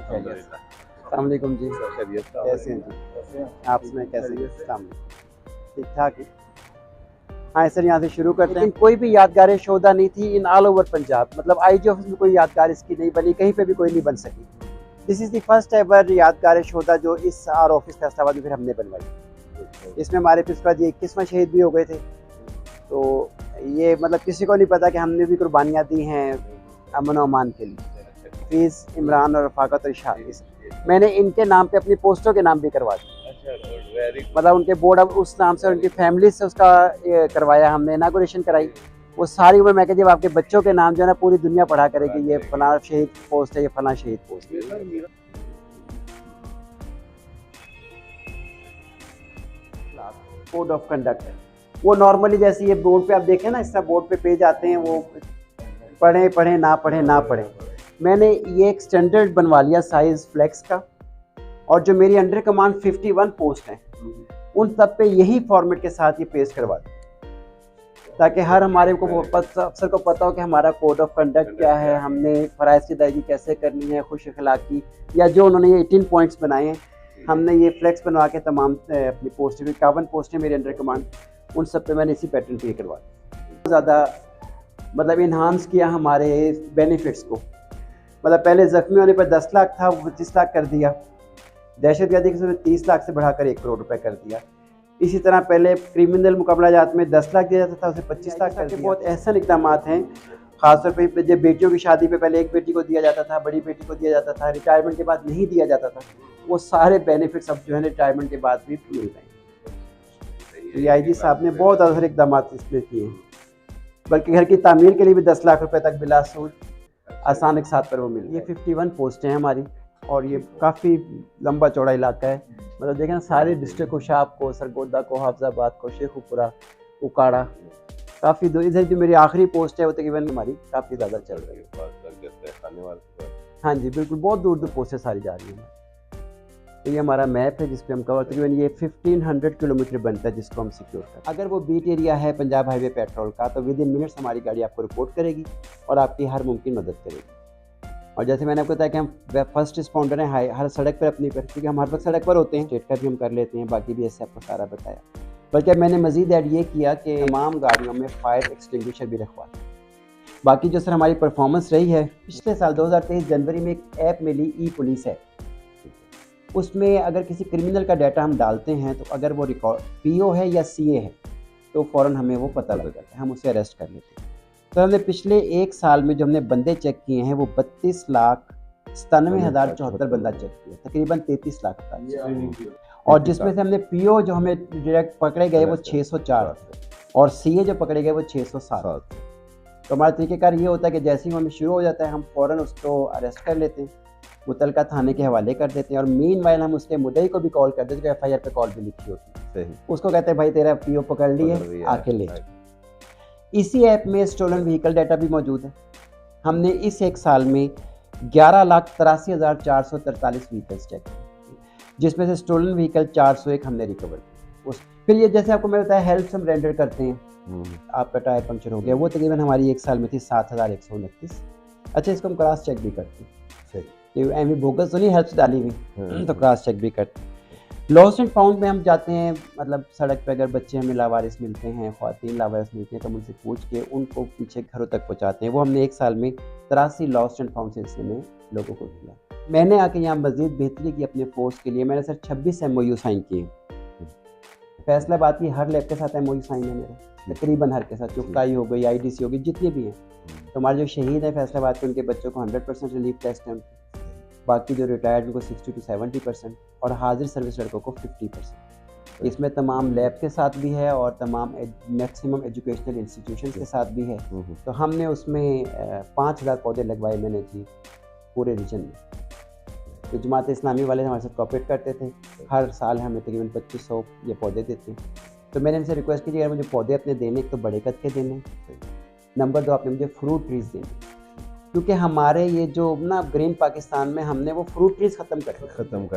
अस्सलाम वालेकुम जी, कैसे हैं जी? आप सुनाएं कैसे हैं? अस्सलाम वालेकुम। ठीक ठाक है। हाँ सर, यहाँ से शुरू करते हैं। कोई भी यादगार शोधा नहीं थी इन ऑल ओवर पंजाब, मतलब आईजी ऑफिस में कोई यादगार इसकी नहीं बनी, कहीं पे भी कोई नहीं बन सकी। This is the first ever यादगार शोधा जो इस आर ऑफिस फैसलाबाद में फिर हमने बनवाई। इसमें हमारे प्रिंसिपल जी 21वां शहीद भी हो गए थे, तो ये मतलब किसी को नहीं पता कि हमने भी कुर्बानियाँ दी हैं अमन और अमान के लिए। फीस इमरान और रफाकत और इशाक, मैंने इनके नाम पे अपनी पोस्टों के नाम भी करवा दिए, मतलब उनके बोर्ड अब उस नाम से और उनकी फैमिली से उसका करवाया, हमने इनागोरेशन कराई। वो सारी उम्र मैं कहती जब आपके बच्चों के नाम जो है ना पूरी दुनिया पढ़ा करेगी, ये फलां शहीद पोस्ट है, ये फलां शहीद पोस्ट है। कोड ऑफ कंडक्ट वो नॉर्मली जैसे ये बोर्ड पे आप देखें ना, इस तरह बोर्ड पे पेज आते हैं, वो पढ़ें पढ़ें ना पढ़ें ना पढ़ें। मैंने ये एक स्टैंडर्ड बनवा लिया साइज फ्लेक्स का, और जो मेरी अंडर कमांड 51 पोस्ट हैं उन सब पे यही फॉर्मेट के साथ ये पेस्ट करवा दें, ताकि हर हमारे को अफसर को पता हो कि हमारा कोड ऑफ कंडक्ट क्या है, हमने फ़राइज़ की अदायगी कैसे करनी है, खुश अखलाक़ी, या जो उन्होंने ये 18 पॉइंट्स बनाए हैं, हमने ये फ्लेक्स बनवा के तमाम अपनी पोस्ट 51 पोस्टें मेरे अंडर कमांड, उन सब पे मैंने इसी पैटर्न पे करवा दिया। ज़्यादा मतलब इन्हांस किया हमारे बेनिफिट्स को, मतलब पहले ज़ख्मी होने पर 10 लाख था, वो 25 लाख कर दिया। दहशतगर्दी के 30 लाख से बढ़ाकर 1 करोड़ रुपए कर दिया। इसी तरह पहले क्रिमिनल मुकाबलाजात में 10 लाख दिया जाता था, उसे 25 लाख कर दिया। बहुत ऐसे इकदाम हैं, खासतौर पर जब बेटियों की शादी पे पहले एक बेटी को दिया जाता था, बड़ी बेटी को दिया जाता था, रिटायरमेंट के बाद नहीं दिया जाता था, वो सारे बेनिफिट्स अब जो है रिटायरमेंट के बाद भी मिल रहे हैं। तो आईजी साहब ने बहुत अदर इकदाम इसमें किए हैं, बल्कि घर की तामीर के लिए भी 10 लाख रुपए तक बिला सूद आसान एक साथ पर वो मिल। ये 51 पोस्टें हैं हमारी, और ये काफ़ी लंबा चौड़ा इलाका है, मतलब देखें ना सारे डिस्ट्रिक्ट को, शाप को, सरगोदा को, हाफजाबाद को, शेखुपुरा, उकाड़ा, काफ़ी दूर। इधर जो मेरी आखिरी पोस्ट है वो तकरीबन हमारी काफ़ी ज़्यादा चल रही है। हाँ जी बिल्कुल, बहुत दूर दूर पोस्टें सारी जा रही हैं। तो ये हमारा मैप है जिस पे हम कवर, तकरीबन ये 1500 किलोमीटर बनता है जिसको हम सिक्योर करते हैं। अगर वो बीट एरिया है पंजाब हाईवे पेट्रोल का, तो विद इन मिनट्स हमारी गाड़ी आपको रिपोर्ट करेगी और आपकी हर मुमकिन मदद करेगी। और जैसे मैंने आपको बताया कि हम फर्स्ट रिस्पॉन्डर हैं हर सड़क पर अपनी पर, क्योंकि हम हर वक्त सड़क पर होते हैं। स्टेट का भी हम कर लेते हैं, बाकी भी ऐसे आपको सारा बताया। बल्कि मैंने मज़ीद ऐड ये किया कि तमाम गाड़ियों में फायर एक्सटिंग्विशर भी रखवा दें। बाकी जो सर हमारी परफॉर्मेंस रही है, पिछले साल 2023 जनवरी में एक ऐप मिली, ई पुलिस है। उसमें अगर किसी क्रिमिनल का डाटा हम डालते हैं तो अगर वो रिकॉर्ड पीओ है या सीए है तो फ़ौरन हमें वो पता लग जाता है, हम उसे अरेस्ट कर लेते हैं। तो हमने पिछले एक साल में जो हमने बंदे चेक किए हैं वो 32,97,074 बंदा चेक किया, तकरीबन 33 लाख का। और जिसमें से हमने पीओ जो हमें डायरेक्ट पकड़े गए वो 604 और सीए जो पकड़े गए वो 607। तो हमारा तरीक़ेकार ये होता है कि जैसे ही हमें शुरू हो जाता है हम फ़ौरन उसको अरेस्ट कर लेते हैं, मुतलका थाने के हवाले कर देते हैं, और मीन वाइल हम उसके मुद्दई को भी कॉल कर देते हैं, एफआईआर पे कॉल भी लिखी होती है, उसको कहते हैं भाई तेरा पीओ पकड़ लिए, आके ले। इसी ऐप में स्टोलन व्हीकल डाटा भी मौजूद है। हमने इस एक साल में 11,83,443 व्हीकल्स चेक किए, जिसमें से स्टोलन व्हीकल 401 हमने रिकवर किए। फिर ये जैसे आपको मैं बताया हेल्प हम रेंडर करते हैं, आपका टायर पंक्चर हो गया, वो तकरीबन हमारी एक साल में थी 7,129। अच्छा, इसको हम क्रॉस चेक भी करते हैं, एम बोगस तो नहीं हेल्प डाली हुई, तो क्रॉस चेक भी करते हैं। लॉस्ट एंड फाउंड में हम जाते हैं, मतलब सड़क पे अगर बच्चे हमें लावारिस मिलते हैं, ख्वातीन लावारिस मिलती हैं, तो हम उनसे पूछ के उनको पीछे घरों तक पहुंचाते हैं। वो हमने एक साल में 83 लॉस्ट एंड फाउंड सिलसिले में लोगों को किया। मैंने आके यहाँ मज़ीद बेहतरी की अपने फोर्स के लिए, मैंने सर 26 MOU साइन किए। फैसलाबाद की हर लैब के साथ MOU साइन है मेरे, तकरीबन हर के साथ, चुपकाई हो गई, IDC हो गई, जितने भी हैं। तो हमारे जो शहीद हैं फैसलाबाद के, उनके बच्चों को 100% रिलीफ टेस्ट है, बाकी जो रिटायर्ड उनको 60 to 70% और हाजिर सर्विस लड़कों को 50%। इसमें तमाम लैब के साथ भी है और तमाम मैक्सिमम एजुकेशनल इंस्टीट्यूशंस के साथ भी है। तो हमने उसमें 5,000 पौधे लगवाए मैंने जी पूरे रीजन में। तो जमात इस्लामी वाले हमारे साथ कोऑपरेट करते थे, हर साल हमें तकरीबन 2500 ये पौधे देते। तो मैंने इनसे रिक्वेस्ट की, अगर मुझे पौधे अपने देने, एक तो बड़े कद के देने, नंबर 2 आपने मुझे फ्रूट ट्रीज़ देने, क्योंकि हमारे ये जो ना ग्रीन पाकिस्तान में हमने वो फ्रूट ट्रीज ख़त्म कर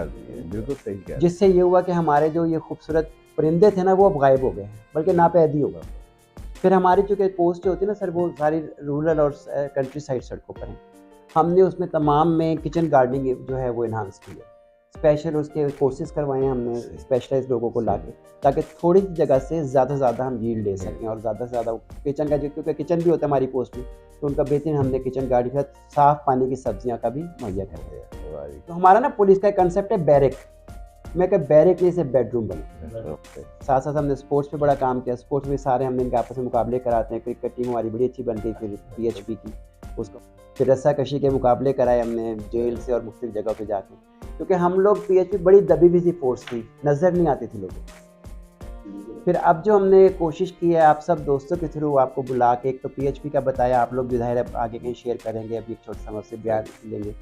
दिए। बिल्कुल सही कहा। जिससे ये हुआ कि हमारे जो ये खूबसूरत परिंदे थे ना वो अब गायब हो गए हैं, बल्कि नापैदी होगा। फिर हमारी चूँकि पोस्ट जो होती है ना सर, वो सारी रूरल और कंट्री साइड सड़कों पर हैं। हमने उसमें तमाम में किचन गार्डनिंग जो है वो इन्हांस की है। स्पेशल उसके कोर्सेज करवाए हैं हमने स्पेशलाइज लोगों को लाके, ताकि थोड़ी सी जगह से ज़्यादा हम यील्ड ले सकें और ज़्यादा से ज़्यादा किचन का, जो क्योंकि किचन भी होता है हमारी पोस्ट में, तो उनका बेहतरीन हमने किचन गार्डनिंग के साथ साफ़ पानी की सब्जियाँ का भी मुहैया करवाया। तो हमारा ना पुलिस का कंसेप्ट है बैरक, मैं क्या बैरक नहीं से बेडरूम बने। साथ साथ हमने स्पोर्ट्स पे बड़ा काम किया, स्पोर्ट्स में सारे हमने इनके आपस में मुकाबले कराते हैं। क्रिकेट टीम हमारी बड़ी अच्छी बन गई फिर PHP की, उसको फिर रस्सा कशी के मुकाबले कराए हमने जेल से और मुख्तलिफ जगह पे जाके, क्योंकि हम लोग PHP बड़ी दबी हुई सी फोर्स थी, नज़र नहीं आती थी लोगों को। फिर अब जो हमने कोशिश की है आप सब दोस्तों के थ्रू आपको बुला के, एक तो PHP का बताया, आप लोग भी ज़ाहिर है आगे कहीं शेयर करेंगे, अभी एक छोटा सा मुझसे बयान लेंगे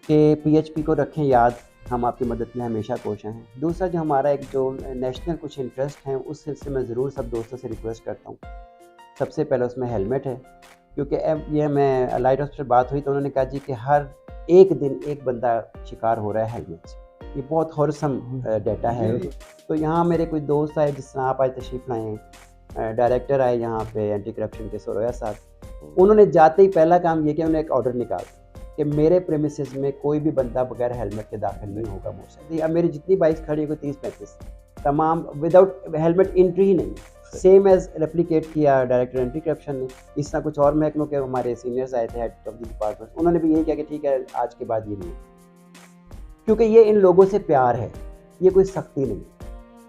कि PHP को रखें याद, हम आपकी मदद में हमेशा कोशिश हैं। दूसरा जो हमारा एक जो नेशनल कुछ इंटरेस्ट है, उस सिलसिले में ज़रूर सब दोस्तों से रिक्वेस्ट करता हूँ। सबसे पहले उसमें हेलमेट है, क्योंकि ये मैं लाइट हाउस पर बात हुई तो उन्होंने कहा जी कि हर एक दिन एक बंदा शिकार हो रहा है हेलमेट से, ये बहुत हॉरसम डाटा है। तो यहाँ मेरे कोई दोस्त आए, जिस तरह आप आज तशरीफ़ लाए हैं, डायरेक्टर आए यहाँ पे एंटी करप्शन के, सोरोया साहब, उन्होंने जाते ही पहला काम ये किया, उन्होंने एक ऑर्डर निकाला कि मेरे प्रेमिसेस में कोई भी बंदा बगैर हेलमेट के दाखिल नहीं होगा मोटरसाइकिल। अब मेरी जितनी बाइक्स खड़ी है कोई 30-35 तमाम विदाउट हेलमेट एंट्री ही नहीं, सेम एज रेप्लिकेट किया डायरेक्टर एंटी करप्शन ने। इस तरह कुछ और महकमों के हमारे सीनियर्स आए थे, हेड ऑफ द डिपार्टमेंट, उन्होंने भी यही किया कि ठीक है आज के बाद ये नहीं, क्योंकि ये इन लोगों से प्यार है, ये कोई सख्ती नहीं।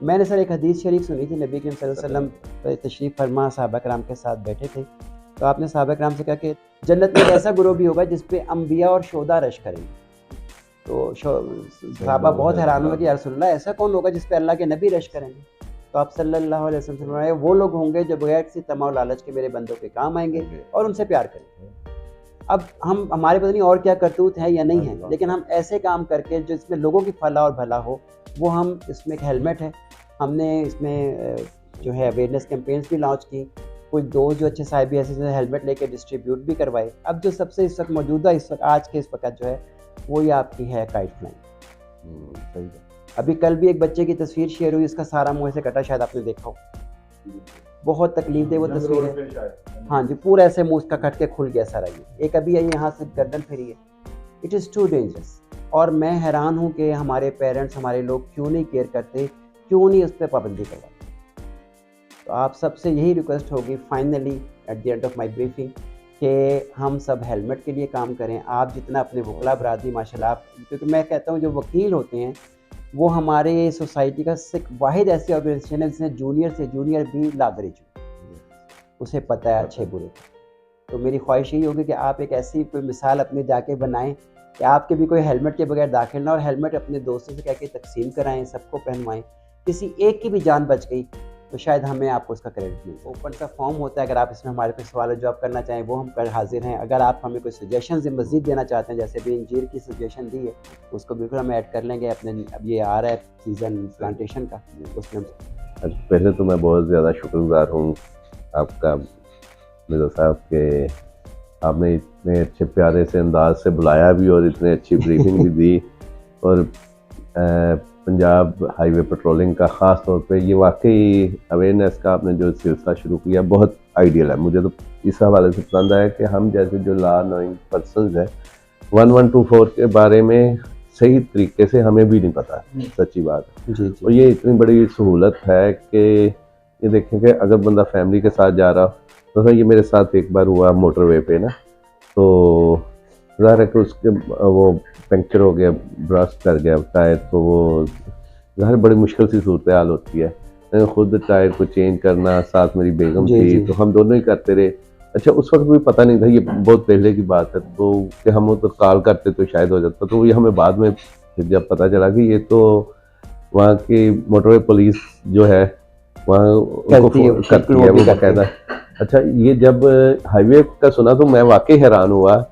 मैंने सर एक हदीस शरीफ सुनी थी, नबी करीम सल्लल्लाहु अलैहि वसल्लम तशरीफ़ फरमा सहाबा कराम के साथ बैठे थे, तो आपने सहाबा कराम से कहा कि जन्नत में ऐसा ग्रोह भी होगा जिस पे अंबिया और शोदा रश करेंगे। तो सहाबा बहुत हैरान हुए कि या रसूलल्लाह ऐसा कौन होगा जिस पे अल्लाह के नबी रश करेंगे। तो आप सल्लल्लाहु अलैहि वसल्लम फरमाए वो लोग होंगे जो बगैर किसी तमा लालच के मेरे बंदों के काम आएंगे और उनसे प्यार करेंगे। अब हम हमारे पता नहीं और क्या करतूत है या नहीं है, लेकिन हम ऐसे काम करके जो इसमें लोगों की फलाह और भला हो, वो हम इसमें एक हेलमेट है, हमने इसमें जो है अवेयरनेस कैंपेन्स भी लॉन्च की, कुछ दोस्त जो अच्छे साहिब ऐसे हेलमेट लेके डिस्ट्रीब्यूट भी करवाए। अब जो सबसे इस वक्त मौजूदा इस वक्त आज के इस वक्त जो है वो ये आपकी है काइट फ्लाइंग। अभी कल भी एक बच्चे की तस्वीर शेयर हुई, इसका सारा मुँह से कटा, शायद आपने देखा हो, बहुत तकलीफ दे वो तस्वीर है। हाँ जी, पूरा ऐसे मुँह का कट के खुल गया सारा ये। एक अभी यहाँ से गर्दन फिरी है, इट इज़ टू डेंजरस। और मैं हैरान हूँ कि हमारे पेरेंट्स, हमारे लोग क्यों नहीं केयर करते, क्यों नहीं उस पर पाबंदी करवाते। तो आप सबसे यही रिक्वेस्ट होगी finally at the end of my briefing कि हम सब हेलमेट के लिए काम करें। आप जितना अपने वकला बरादरी माशाल्लाह, आप, क्योंकि मैं कहता हूँ जो वकील होते हैं वो हमारे सोसाइटी का सिर्फ वाहिद ऐसी ऑर्गेनाइजेशन है जिसने जूनियर से जूनियर भी ला दे चुके, उसे पता है अच्छे बुरे। तो मेरी ख्वाहिश यही होगी कि आप एक ऐसी कोई मिसाल अपने जाके बनाएं कि आपके भी कोई हेलमेट के बगैर दाखिल ना, और हेलमेट अपने दोस्तों से कह के तकसीम कराएं, सबको पहनवाएं। किसी एक की भी जान बच गई तो शायद हमें आपको उसका क्रेडिट मिले। ओपन सा फॉर्म होता है, अगर आप इसमें हमारे पे सवाल जवाब करना चाहें वो हम कर हाजिर हैं। अगर आप हमें कोई सजेशन मज़ीद देना चाहते हैं, जैसे भी इंजीर की सजेशन दी है, उसको बिल्कुल हम ऐड कर लेंगे अपने, अब ये आ रहा है सीज़न प्लांटेशन का, उसमें हम। पहले तो मैं बहुत ज़्यादा शुक्रगुजार हूँ आपका मिर्ज़ा साहब के, आपने इतने अच्छे प्यारे से अंदाज से बुलाया भी और इतने अच्छी ब्रीफिंग भी दी। और पंजाब हाईवे पेट्रोलिंग का ख़ास तौर पे ये वाकई अवेयरनेस का आपने जो सिलसिला शुरू किया बहुत आइडियल है। मुझे तो इस हवाले से पसंद आया कि हम जैसे जो लॉ नोइंग पर्सनस हैं 1124 के बारे में सही तरीके से हमें भी नहीं पता, सच्ची बात है। और ये इतनी बड़ी सहूलत है कि ये देखें कि अगर बंदा फैमिली के साथ जा रहा, तो ये मेरे साथ एक बार हुआ मोटरवे पे ना, तो ज़ाहिर है कि उसके वो पंक्चर हो गया, ब्रस्ट कर गया टायर, तो वो ज़ाहिर बड़ी मुश्किल सी सूरत हाल होती है। खुद टायर को चेंज करना, साथ मेरी बेगम थी, तो हम दोनों ही करते रहे। अच्छा, उस वक्त भी पता नहीं था, ये बहुत पहले की बात है, तो कि हम तो कॉल करते तो शायद हो जाता, तो ये हमें बाद में जब पता चला कि ये तो वहाँ की मोटरवे पुलिस जो है वहाँ उनको करती है वो बाकायदा। अच्छा, ये जब हाईवे का सुना तो मैं वाकई हैरान हुआ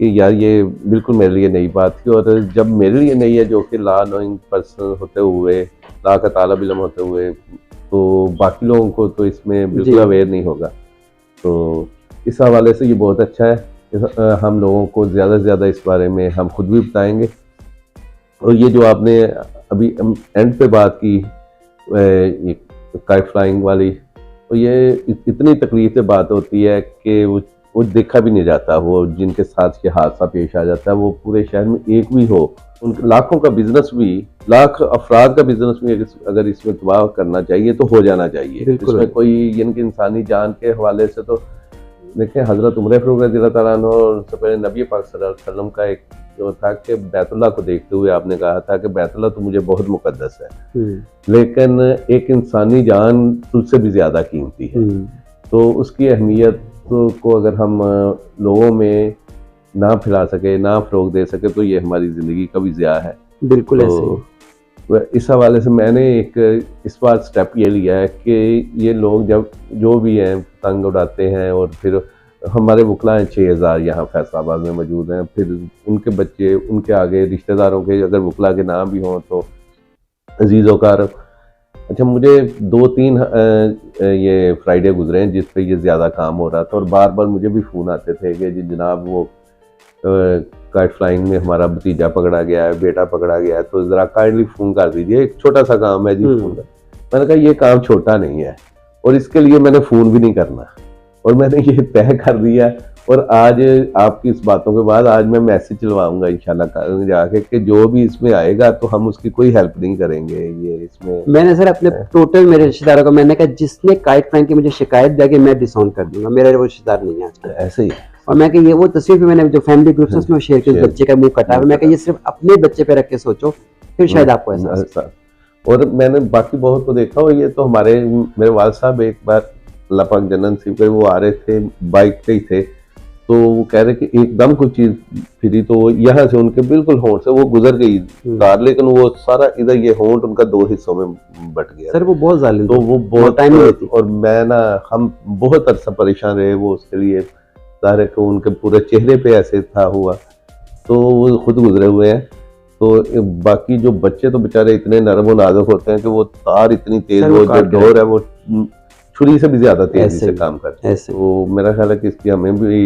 कि यार ये बिल्कुल मेरे लिए नई बात थी। और जब मेरे लिए नई है, जो कि लॉ नोइंग पर्सन होते हुए, लॉ का तालिब इल्म होते हुए, तो बाकी लोगों को तो इसमें बिल्कुल अवेयर नहीं होगा। तो इस हवाले से ये बहुत अच्छा है, हम लोगों को ज़्यादा से ज़्यादा इस बारे में हम खुद भी बताएंगे। और ये जो आपने अभी एंड पे बात की काइट फ्लाइंग वाली, तो ये इतनी तकलीफ से बात होती है कि वो देखा भी नहीं जाता, वो जिनके साथ ये हादसा पेश आ जाता है वो पूरे शहर में एक भी हो, उन लाखों का बिजनेस भी, लाख अफराद का बिजनेस भी अगर इसमें तबाह करना चाहिए तो हो जाना चाहिए। इसमें कोई इनकी इंसानी जान के हवाले से तो देखें, हजरत उमर फारूक रज़ियल्लाहु ताला अन्हु और उससे पहले नबी पाक सल्लल्लाहु अलैहि वसल्लम का एक जो था कि बैतुल्लाह को देखते हुए आपने कहा था कि बैतुल्लाह तो मुझे बहुत मुकद्दस है, लेकिन एक इंसानी जान तुझसे भी ज्यादा कीमती है। तो उसकी अहमियत को अगर हम लोगों में ना फैला सके, ना फरोग दे सके, तो ये हमारी ज़िंदगी का भी ज़िया है। बिल्कुल तो इस हवाले से मैंने एक इस बार स्टेप ये लिया है कि ये लोग जब जो भी हैं पतंग उड़ाते हैं, और फिर हमारे वकला 6000 यहाँ फैसलाबाद में मौजूद हैं, फिर उनके बच्चे, उनके आगे रिश्तेदारों के अगर वकला के नाम भी हों तो अजीज़ोकार। अच्छा, मुझे 2-3 ये फ्राइडे गुजरे हैं जिस पे ये ज़्यादा काम हो रहा था, और बार बार मुझे भी फ़ोन आते थे कि जी जनाब वो काइट फ्लाइंग में हमारा भतीजा पकड़ा गया है, बेटा पकड़ा गया है, तो ज़रा काइंडली फ़ोन कर दीजिए, एक छोटा सा काम है जी फ़ोन का। मैंने कहा ये काम छोटा नहीं है, और इसके लिए मैंने फ़ोन भी नहीं करना, और मैंने ये तय कर दिया। और आज आपकी इस बातों के बाद आज मैं मैसेज चलवाऊंगा इंशाल्लाह जाके कि जो भी इसमें आएगा तो हम उसकी कोई हेल्प नहीं करेंगे। ये इसमें मैंने सर अपने टोटल मेरे रिश्तेदारों को मैंने कहा जिसने काइट फ्लाइंग की मुझे शिकायत दिया कि मैं डिसऑन कर दूंगा, मेरा वो रिश्तेदार नहीं है ऐसे ही। और मैं ये वो तस्वीर भी मैंने जो फैमिली ग्रुप है उसमें शेयर की, उस बच्चे का मुंह कटा है, मैं ये सिर्फ अपने बच्चे पे रख के सोचो, फिर शायद आपको ऐसा। और मैंने बाकी बहुत को देखा, और ये तो हमारे मेरे वाल साहब एक बार अल्लाह पाक जन्नत नसीब करे, वो आ रहे थे बाइक पे ही थे, तो वो कह रहे कि एकदम कोई चीज फिरी, तो यहाँ से उनके बिल्कुल होंठ से वो गुजर गई कार, लेकिन वो सारा इधर ये होंठ उनका 2 हिस्सों में बट गया। सर वो बहुत जालिम, तो वो बहुत टाइम लेती, और मैं ना हम बहुत अरसा परेशान रहे वो उसके लिए, सारे को उनके पूरे चेहरे पे ऐसे था हुआ, तो वो खुद गुजरे हुए हैं। तो बाकी जो बच्चे तो बेचारे इतने नरम और नाजुक होते हैं कि वो तार इतनी तेज, वो जो डोर है वो छुरी से भी ज्यादा तेजी से काम करते हैं। तो मेरा ख्याल है कि इसकी हमें भी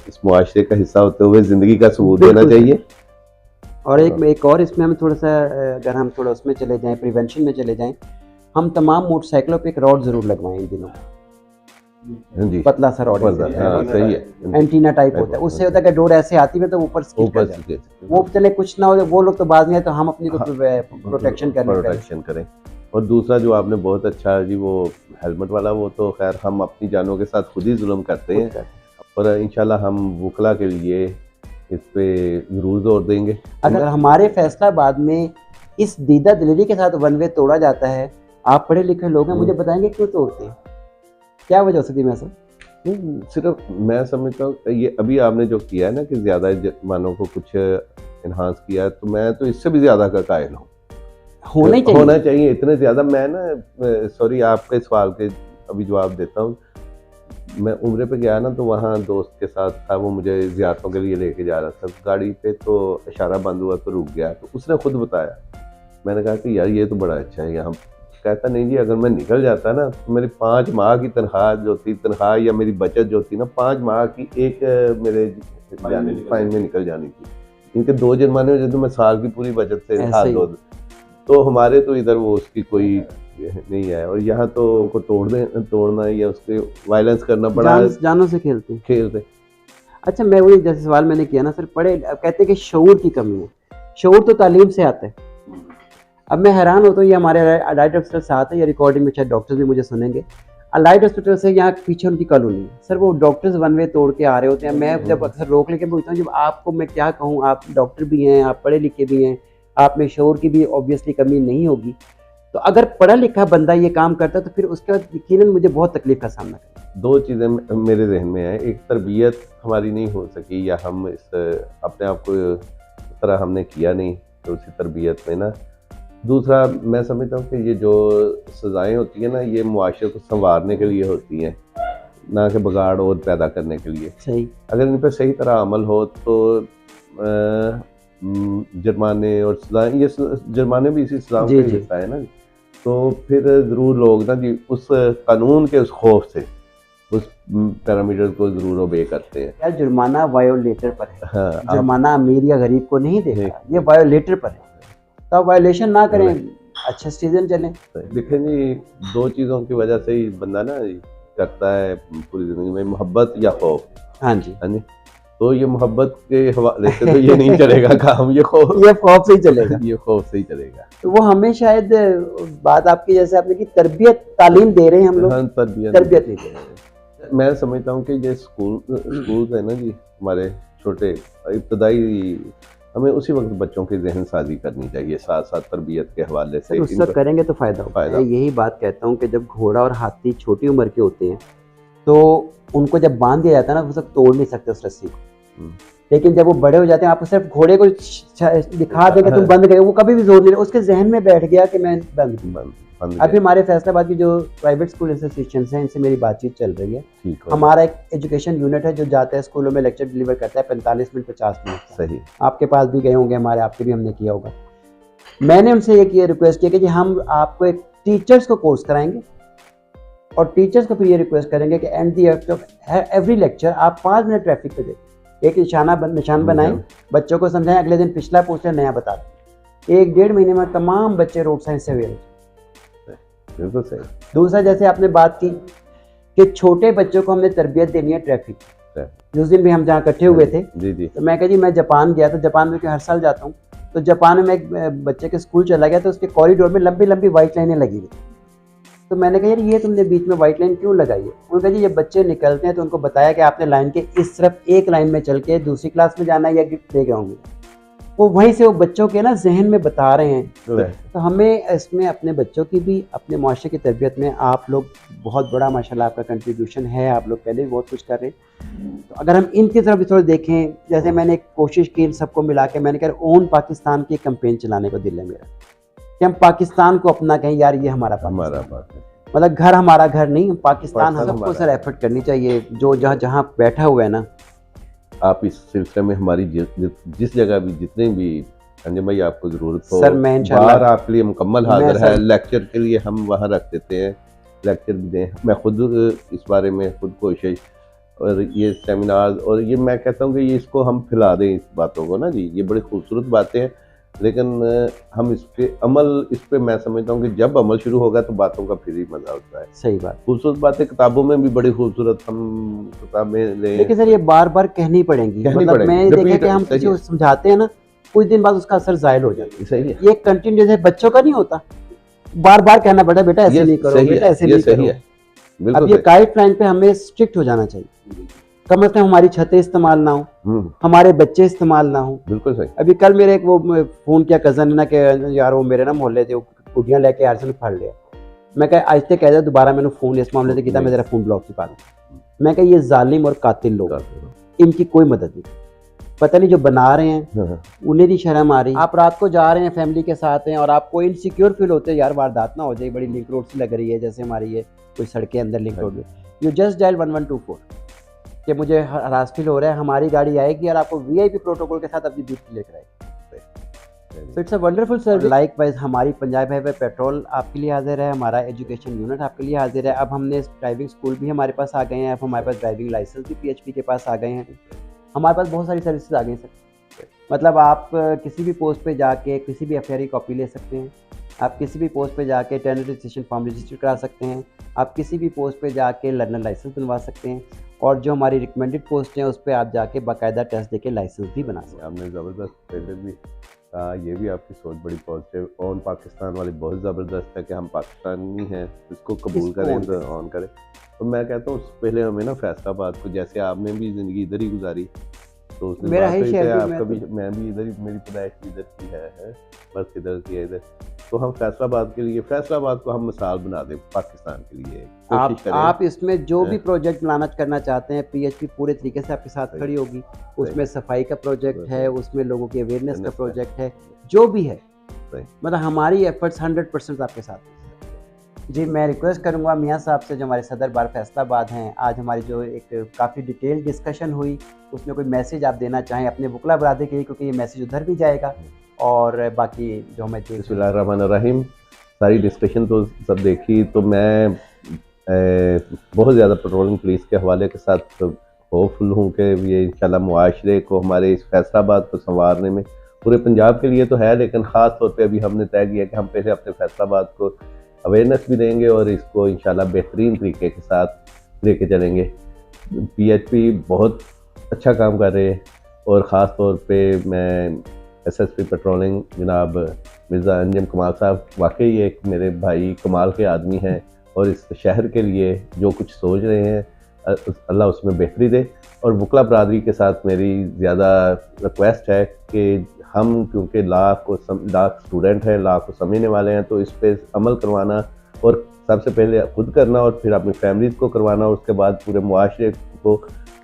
इस मुआशरे का हिस्सा होते हुए जिंदगी का सबूत देना चाहिए। और एक और इसमें हम थोड़ा सा, अगर हम थोड़ा उसमें चले जाएं, प्रिवेंशन में चले जाएं, हम तमाम मोटरसाइकिलों पे एक रॉड जरूर लगवाएं इन दिनों, जी पतला सा रॉड, सही है, एंटीना टाइप होता है, उससे होता है कि डोर ऐसे आती है तो ऊपर वो चले कुछ ना हो, वो लोग तो बाज नहीं है, तो हम अपनी प्रोटेक्शन करें। और दूसरा जो आपने बहुत अच्छा जी वो हेलमेट वाला, वो तो खैर हम अपनी जानों के साथ खुद ही जुल्म करते हैं, और इंशाल्लाह हम वकला के लिए इस पे जरूर जोर देंगे। अगर हमारे फैसलाबाद में इस दीदा दिलेरी के साथ वन वे तोड़ा जाता है, आप पढ़े लिखे लोग हैं, मुझे बताएंगे क्यों तोड़ते हैं, क्या वजह हो सकती है? मैं सिर्फ मैं समझता हूँ ये अभी आपने जो किया है ना कि ज्यादा मानों को कुछ इन्हांस किया, तो मैं तो इससे भी ज्यादा का कायल हूँ, होना चाहिए इतने ज्यादा। मैं ना सॉरी आपके सवाल के अभी जवाब देता हूँ। मैं उम्रे पे गया ना, तो वहाँ दोस्त के साथ था, वो मुझे ज़ियारतों के लिए लेके जा रहा था गाड़ी पे, तो इशारा बंद हुआ तो रुक गया, तो उसने खुद बताया। मैंने कहा कि यार ये तो बड़ा अच्छा है यहाँ। कहता नहीं जी, अगर मैं निकल जाता ना तो मेरी 5 माह की तनख्वाह या मेरी बचत जो थी ना 5 माह की एक मेरे जाने फाइन में निकल जानी थी, इनके 2 जुर्माने हो जाते तो मैं साल की पूरी बचत से हाथ धो। तो हमारे तो इधर वो उसकी कोई नहीं है, और यहाँ तो को तोड़ना या उसके वायलेंस करना पड़ा, जानों से खेलते। अच्छा, मैं वही जैसे सवाल मैंने किया ना सर, पढ़े कहते हैं कि शऊर की कमी है, शऊर तो तालीम से आता है। अब मैं हैरान होता हूँ, ये हमारे अलाइड हॉस्पिटल से आता है, या रिकॉर्डिंग में शायद डॉक्टर्स भी मुझे सुनेंगे, अलाइड हॉस्पिटल से यहाँ पीछे उनकी कॉलोनी है सर, वो डॉक्टर्स वन वे तोड़ के आ रहे होते हैं। मैं जब अक्सर रोक लेके पूछता हूँ, जब आपको मैं क्या कहूँ, आप डॉक्टर भी हैं, आप पढ़े लिखे भी हैं, आप में शऊर की भी ऑब्वियसली कमी नहीं होगी, तो अगर पढ़ा लिखा बंदा ये काम करता है तो फिर उसके बाद यकीनन मुझे बहुत तकलीफ का सामना करना। 2 चीज़ें मेरे जहन में है, एक तरबियत हमारी नहीं हो सकी, या हम इस अपने आप को इस तरह हमने किया नहीं तो उसी तरबियत में ना। दूसरा मैं समझता हूँ कि ये जो सज़ाएँ होती हैं ना, ये मुआशरे को संवारने के लिए होती हैं, ना कि बिगाड़ और पैदा करने के लिए। सही, अगर इन पर सही तरह अमल हो तो जुर्माने और सज़ाएँ, ये जुर्माने भी इसी इस्लाम का हिस्सा है ना, तो फिर ज़रूर लोग ना जी उस कानून के उस खौफ से उस पैरामीटर को ज़रूर ओबे करते हैं। यार जुर्माना वायोलेटर पर है, हाँ, जुर्माना अमीर या गरीब को नहीं देखा, ये वायोलेटर पर है, तो आप वायोलेशन ना करें, अच्छा सीजन चलें। देखें जी, 2 चीज़ों की वजह से ही बंदा ना करता है पूरी ज़िंदगी में, मोहब्बत या खौफ। हाँ जी, हाँ जी। तो ये मोहब्बत के हवाले से तो ये नहीं चलेगा काम, ये खौफ से ही चलेगा। ये खौफ से ही चलेगा। तो वो हमें शायद बात आपकी जैसे आपने की तरबियत तालीम दे रहे हैं हम लोग, हाँ, तरबियत नहीं दे रहे। मैं समझता हूँ कि ये स्कूल है ना जी, हमारे छोटे इब्तदाई, हमें उसी वक्त बच्चों की जहन साजी करनी चाहिए, साथ साथ तरबियत के हवाले से। उस वक्त करेंगे तो फायदा होगा। मैं यही बात कहता हूँ कि जब घोड़ा और हाथी छोटी उम्र के होते हैं तो उनको जब बांध दिया जाता है ना, वो सब तोड़ नहीं सकते उस रस्सी को। लेकिन जब वो बड़े हो जाते हैं, आप सिर्फ घोड़े को दिखा देंगे तुम बंद गए, वो कभी भी जोर नहीं, उसके जहन में बैठ गया कि मैं बंद। अभी हमारे फैसलाबाद की जो प्राइवेट स्कूल एसोसिएशन हैं, इनसे मेरी बातचीत चल रही है। हमारा एक एजुकेशन यूनिट है जो जाता है स्कूलों में, लेक्चर डिलीवर करता है 45 मिनट 50 मिनट। सही, आपके पास भी गए होंगे, हमारे आपके भी हमने किया होगा। मैंने उनसे ये रिक्वेस्ट किया कि हम आपको एक टीचर्स को कोर्स कराएंगे और टीचर्स को फिर ये रिक्वेस्ट करेंगे कि एंड दी एवरी लेक्चर आप 5 मिनट ट्रैफिक पे दें, एक निशान बनाएं, बच्चों को समझाएं, अगले दिन पिछला पूछ लें, नया बता दें। 1-1.5 महीने में तमाम बच्चे रोड साइंस से अवेयर। बिल्कुल सही। दूसरा, जैसे आपने बात की कि छोटे बच्चों को हमने तरबियत देनी है ट्रैफिक। उस दिन भी हम जहाँ इकट्ठे हुए थे, तो मैं कहा जी मैं जापान गया था, जापान में हर साल जाता हूँ, तो जापान में एक बच्चे के स्कूल चला गया तो उसके कॉरिडोर में लंबी लंबी वाइट लाइनें लगी हुई। तो मैंने कहा यार ये तुमने बीच में वाइट लाइन क्यों लगाई है? उन्होंने कहा जी ये बच्चे निकलते हैं तो उनको बताया कि आपने लाइन के इस तरफ एक लाइन में चल के दूसरी क्लास में जाना है या प्ले ग्राउंड में। वो वहीं से वो बच्चों के ना जहन में बता रहे हैं। तो हमें इसमें अपने बच्चों की भी, अपने माशरे की तरबियत में आप लोग बहुत बड़ा माशाल्लाह आपका कंट्रीब्यूशन है, आप लोग पहले भी बहुत कुछ कर रहे हैं। तो अगर हम इनकी तरफ भी थोड़ा देखें, जैसे मैंने एक कोशिश की इन सबको मिला के, मैंने कहा ओन पाकिस्तान की कैंपेन चलाने को दिल है मेरा कि हम पाकिस्तान को अपना कहें, यार ये हमारा मतलब घर हमारा घर नहीं, पाकिस्तान सबको सर एफर्ट करनी चाहिए। जो जहाँ बैठा हुआ है ना, आप इस सिलसिले में हमारी जिस जगह भी, जितने भी अंजम भाई आपको जरूरत हो सर, मैं बाहर आपके लिए मुकम्मल हाजिर है। लेक्चर के लिए हम वहाँ रख देते हैं, लेक्चर भी दें। मैं खुद इस बारे में खुद कोशिश, और ये सेमिनार, और ये मैं कहता हूँ कि ये इसको हम फैला दें, इस बातों को ना जी। ये बड़ी खूबसूरत बातें हैं, लेकिन हम इसके अमल, इस पे मैं समझता हूँ कि जब अमल शुरू होगा तो बातों का फिर ही मजा होता है। सही बात। खूबसूरत बातें किताबों में भी बड़ी खूबसूरत हम किताबें लें, लेकिन सर ये बार बार कहनी पड़ेंगी। मतलब मैं देखा कि हम किसी को समझाते हैं ना, कुछ दिन बाद उसका असर जाहिल हो जाता है। सही है। ये कंटिन्यू जैसे बच्चों का नहीं होता, बार बार कहना पड़ता है बेटा ऐसे नहीं करो, बेटा ऐसे नहीं करो। अब ये गाइडलाइन पे हमें स्ट्रिक्ट हो जाना चाहिए। कम से कम हमारी छतें इस्तेमाल ना हो, हमारे बच्चे इस्तेमाल ना हो। बिल्कुल सही। अभी कल मेरे एक वो फोन किया कजन ने ना कि यार वो मेरे ना मोहल्ले थे कुड़ियाँ लेके यार से फाड़ लिया। मैं कहा आज तक कह दिया दोबारा मैंने फोन इस मामले से किया, मैं तेरा फोन ब्लॉक से पा दूँ। मैं कहा ये जालिम और कातिल लोग, इनकी कोई मदद नहीं। पता नहीं जो बना रहे हैं उन्हें भी शर्म आ रही। आप रात को जा रहे हैं फैमिली के साथ हैं और आपको इनसिक्योर फील होते हैं, यार वारदात ना हो जाए, बड़ी लिंक रोड सी लग रही है, जैसे हमारी ये कोई सड़कें अंदर लिंक रोड में। यू जस्ट डायल 1124 कि मुझे हरास फील हो रहा है, हमारी गाड़ी आएगी और आपको वीआईपी प्रोटोकॉल के साथ अपनी ड्यूटी लेकर आएगी। So it's a wonderful service. Likewise हमारी पंजाब हाईवे पेट्रोल आपके लिए हाजिर है, हमारा एजुकेशन यूनिट आपके लिए हाजिर है। अब हमने ड्राइविंग स्कूल भी हमारे पास आ गए हैं, अब हमारे पास ड्राइविंग लाइसेंस भी पीएचपी के पास आ गए हैं, हमारे पास बहुत सारी सर्विसेज आ गई सर। मतलब आप किसी भी पोस्ट पे जाके किसी भी एफआईआर की कॉपी ले सकते हैं, आप किसी भी पोस्ट पे जाके टेंडर रजिस्ट्रेशन फॉर्म रजिस्टर करा सकते हैं, आप किसी भी पोस्ट पे जाके लर्नर लाइसेंस बनवा सकते हैं, और जो हमारी रिकमेंडेड पोस्ट हैं उस पर आप जाके बाकायदा टेस्ट देके लाइसेंस भी बना सकते हैं। आपने ज़बरदस्त पहले भी कहा, ये भी आपकी सोच बड़ी पॉजिटिव। ऑन पाकिस्तान वाली बहुत ज़बरदस्त है कि हम पाकिस्तानी हैं, इसको कबूल करें तो ऑन करें। तो मैं कहता हूँ पहले हमें ना फैसलाबाद को, जैसे आपने भी ज़िंदगी इधर ही गुजारी, तो उसने मेरा है शहर आपका भी, मैं भी इधर ही, मेरी पैदाइश भी इधर की है, बस इधर की है इधर। तो हम फैसलाबाद के लिए, फैसलाबाद को हम मिसाल बना दें पाकिस्तान के लिए। आप इसमें जो भी प्रोजेक्ट बनाना करना चाहते हैं, पीएचपी पूरे तरीके से आपके साथ खड़ी होगी। उसमें सफाई का प्रोजेक्ट है, उसमें लोगों की अवेयरनेस का प्रोजेक्ट है, जो भी है, मतलब हमारी एफर्ट्स 100% आपके साथ हैं। जी, मैं रिक्वेस्ट करूंगा मियां साहब से, जो हमारे सदर बार फैसलाबाद हैं, आज हमारी जो एक काफ़ी डिटेल डिस्कशन हुई, उसमें कोई मैसेज आप देना चाहें अपने वकला बरादरी के लिए, क्योंकि ये मैसेज उधर भी जाएगा और बाकी जो हमें बिस्मिल्लाहिर्रहमानिर्रहीम। सारी डिस्कशन तो सब देखी, तो मैं बहुत ज़्यादा पेट्रोलिंग पुलिस के हवाले के साथ होपफुल हूँ कि ये इंशाल्लाह मुआशरे को, हमारे इस फैसलाबाद को संवारने में, पूरे पंजाब के लिए तो है, लेकिन ख़ास तौर पे अभी हमने तय किया कि हम पहले अपने फैसलाबाद को अवेयरनेस भी देंगे और इसको इंशाल्लाह बेहतरीन तरीके के साथ लेके चलेंगे। पीएचपी बहुत अच्छा काम कर रहे हैं। और ख़ास तौर पे मैं SSP पेट्रोलिंग जनाब मिर्ज़ा अंजम कमाल साहब, वाकई एक मेरे भाई कमाल के आदमी हैं और इस शहर के लिए जो कुछ सोच रहे हैं अल्लाह उसमें बेहतरी दे। और वकला बरादरी के साथ मेरी ज़्यादा रिक्वेस्ट है कि हम क्योंकि लाख स्टूडेंट हैं, लाख को समझने वाले हैं, तो इस पर अमल करवाना और सबसे पहले खुद करना और फिर अपनी फैमिलीज़ को करवाना और उसके बाद पूरे मुआशरे को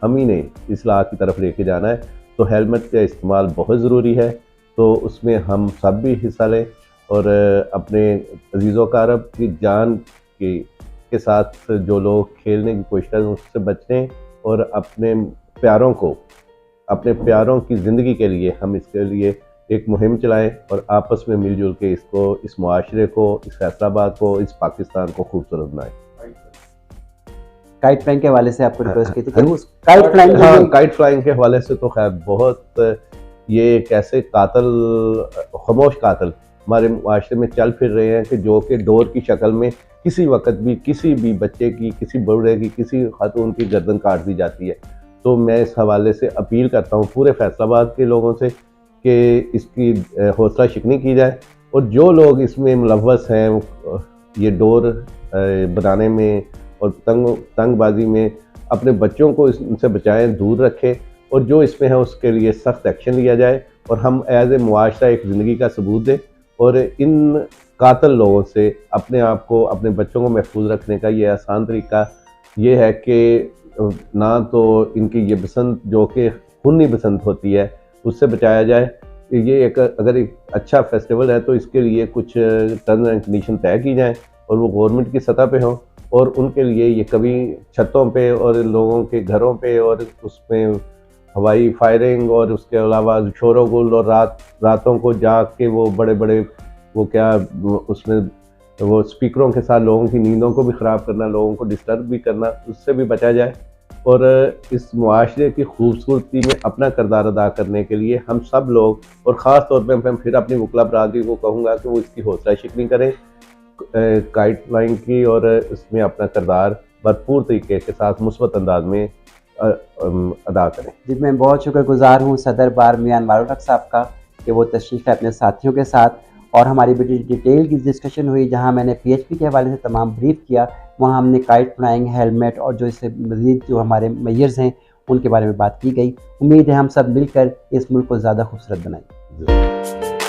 हम ही ने इस्लाह की तरफ लेके जाना है। तो हेलमेट का इस्तेमाल बहुत ज़रूरी है, तो उसमें हम सब भी हिस्सा लें और अपने अजीज़ो कारब की जान के साथ जो लोग खेलने की कोशिश करें उससे बचें और अपने प्यारों की ज़िंदगी के लिए हम इसके लिए एक मुहिम चलाएं और आपस में मिलजुल के इस मुआशरे को, इस फैसलाबाद को, इस पाकिस्तान को खूबसूरत बनाएं। काइट फ्लाइंग के हवाले से आपको रिक्वेस्ट की थी कि उस काइट फ्लाइंग के हवाले से तो खैर बहुत ये एक ऐसे खामोश कातिल हमारे मुआशरे में चल फिर रहे हैं कि जो कि डोर की शक्ल में किसी वक्त भी किसी भी बच्चे की, किसी बूढ़े की, किसी खातून की गर्दन काट दी जाती है। तो मैं इस हवाले से अपील करता हूँ पूरे फैसलाबाद के लोगों से कि इसकी हौसला शिकनी की जाए और जो लोग इसमें मुलव्वस हैं ये डोर बनाने में और तंगबाजी में, अपने बच्चों को इनसे बचाएं, दूर रखें और जो इसमें है उसके लिए सख्त एक्शन लिया जाए और हम एज ए मुआशरा एक ज़िंदगी का सबूत दें और इन कातिल लोगों से अपने आप को, अपने बच्चों को महफूज रखने का ये आसान तरीका ये है कि ना तो इनकी ये बसंत जो कि खूनी बसंत होती है उससे बचाया जाए। ये अगर एक अच्छा फेस्टिवल है तो इसके लिए कुछ टर्म्स एंड कंडीशन तय की जाएँ और वो गवर्नमेंट की सतह पे हों और उनके लिए ये कभी छतों पे और लोगों के घरों पे और उसमें हवाई फायरिंग और उसके अलावा शोरगुल और रातों को जाग के वो बड़े बड़े उसमें वो स्पीकरों के साथ लोगों की नींदों को भी ख़राब करना, लोगों को डिस्टर्ब भी करना, उससे भी बचा जाए। और इस मुआशरे की खूबसूरती में अपना किरदार अदा करने के लिए हम सब लोग और ख़ास तौर पर मैं फिर अपनी वकला बरादरी को कहूँगा कि वो इसकी हौसला शिकनी करें काइट फ्लाइंग की और इसमें अपना किरदार भरपूर तरीके के साथ मुस्बत अंदाज में अदा करें। जी, मैं बहुत शुक्रगुजार हूँ सदर बार मियां अनवारुल हक साहब का कि वो तशरीफ़ है अपने साथियों के साथ और हमारी बड़ी डिटेल की डिस्कशन हुई जहाँ मैंने PHP के हवाले से तमाम ब्रीफ किया, वहाँ हमने काइट फ्लाइंग, हेलमेट और जो इससे मज़ीद जो हमारे मेजर्स हैं उनके बारे में बात की गई। उम्मीद है हम सब मिलकर इस मुल्क को ज़्यादा खूबसूरत बनाएं।